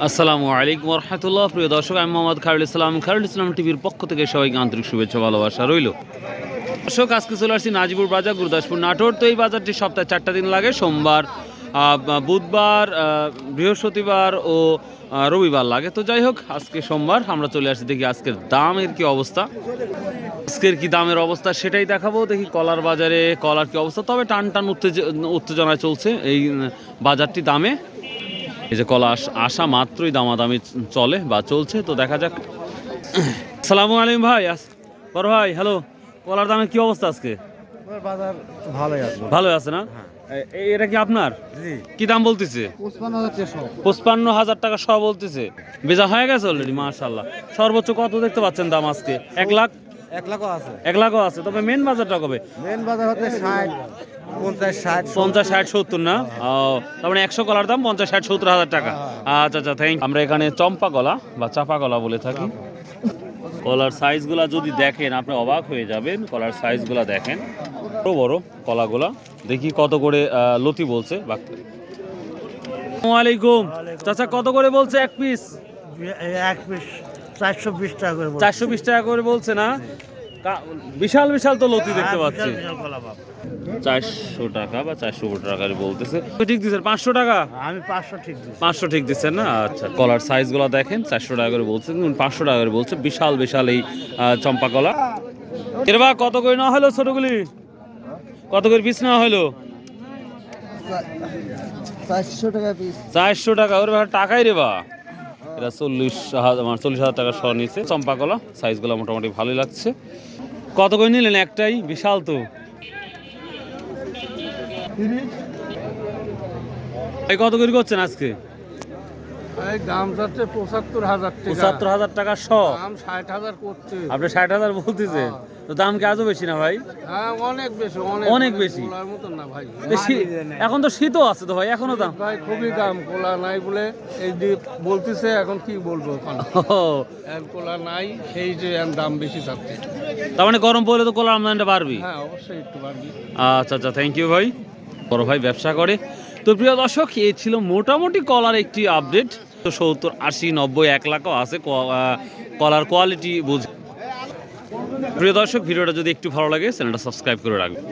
আসসালামু আলাইকুম রহমতুল্লাহ। প্রিয় দর্শক, আমি মোহাম্মদ খায়রুল ইসলাম। খায়রুল ইসলাম টিভির পক্ষ থেকে সবাইকে আন্তরিক শুভেচ্ছা ভালোবাসা রইল। দর্শক, আজকে চলে আসছি নাজিপুর বাজার, গুরুদাসপুর, নাটোর। তো এই বাজারটি সপ্তাহে 4টা দিন লাগে, সোমবার, বুধবার, বৃহস্পতিবার ও রবিবার লাগে। তো যাই হোক, আজকে সোমবার আমরা চলে আসছি, দেখি আজকের দামের কি অবস্থা। আজকের কি দামের অবস্থা সেটাই দেখাবো। দেখি কলার বাজারে কলার কি অবস্থা। তবে টান টান উত্তেজনায় চলছে এই বাজারটি দামে। এই যে কলা আসা মাত্রই দামাদামি চলে বা চলছে, তো দেখা যাক। আসসালামু আলাইকুম ভাই, বড় ভাই, হ্যালো। কলার দামের কি অবস্থা আজকে? বাজার ভালোই আছে। ভালোই আছে না? এটা কি আপনার? কি দাম বলতেছে? 55,000 টাকা সহ বলতেছে। বেচা হয়ে গেছে অলরেডি, মাশাআল্লাহ। সর্বোচ্চ কত দেখতে পাচ্ছেন দাম আজকে? 1 লাখ? 1 লাখও আছে। 1 লাখও আছে। তবে মেন বাজারটা কবে? মেন বাজার হতে 60, 50, 60, 50, 60, 70 না? তার মানে 100 কলার দাম 50, 60, 70 হাজার টাকা। আচ্ছা আচ্ছা, থ্যাংক। আমরা এখানে চম্পা কলা বা চাপা কলা বলে থাকি। কলার সাইজগুলা যদি দেখেন আপনি অবাক হয়ে যাবেন। কলার সাইজগুলা দেখেন, বড় বড় কলাগুলা। দেখি কত করে লতি বলছে। আসসালামু আলাইকুম চাচা, কত করে বলছে এক পিস? এক পিস 420 টাকা করে। 420 টাকা করে বলছে না? বিশাল বিশাল তো লতি দেখতে পাচ্ছি। 400 টাকা বা 400 টাকা বলতেছে। ঠিক দিচ্ছেন 500 টাকা? আমি 500 ঠিক দিচ্ছি। 500 ঠিক দিচ্ছেন না? আচ্ছা, কলার সাইজগুলো দেখেন। 400 টাকা করে বলছে, 500 টাকা করে বলছে। বিশাল বিশাল এই চম্পা কলা। এর বা কত করে নেওয়া হলো ছোটগুলি? কত করে পিস নেওয়া হলো? 400 টাকা পিস। 400 টাকা? ওর টাকাই রে বা। এটা 40,000 টাকা সহ নিচ্ছে। চম্পা কলা সাইজগুলো মোটামুটি ভালোই লাগছে। কত করে নিলেন একটাই? বিশাল তো। এই কত করে করছেন আজকে? এই দাম যাচ্ছে 75,000 টাকা। 75,000 টাকা সহ? দাম 60,000 করছে। আপনি 60,000 বলতেছে? তো দাম কি আজও বেশি না ভাই? হ্যাঁ, অনেক বেশি। অনেক বেশি। কোলার মতন না ভাই। এখন তো শীতও আছে তো ভাই, এখনো দাম ভাই খুবই দাম। কোলা নাই বলে এই যে বলতেছে, এখন কি বলবো এখন। কোলা নাই, সেই যে দাম বেশি যাচ্ছে। তার মানে গরম পড়লে তো কলার আমদানিটা বাড়বে? হ্যাঁ, অবশ্যই একটু বাড়বে। আচ্ছা আচ্ছা, থ্যাংক ইউ ভাই। বড় ভাই ব্যবসা করে। তো প্রিয় দর্শক, এই ছিল মোটামুটি কলার একটি আপডেট। 70, 80, 90, 1 লাখও আছে কলার কোয়ালিটি বুঝে। প্রিয় দর্শক, ভিডিওটা যদি একটু ভালো লাগে চ্যানেলটা সাবস্ক্রাইব করে রাখবেন।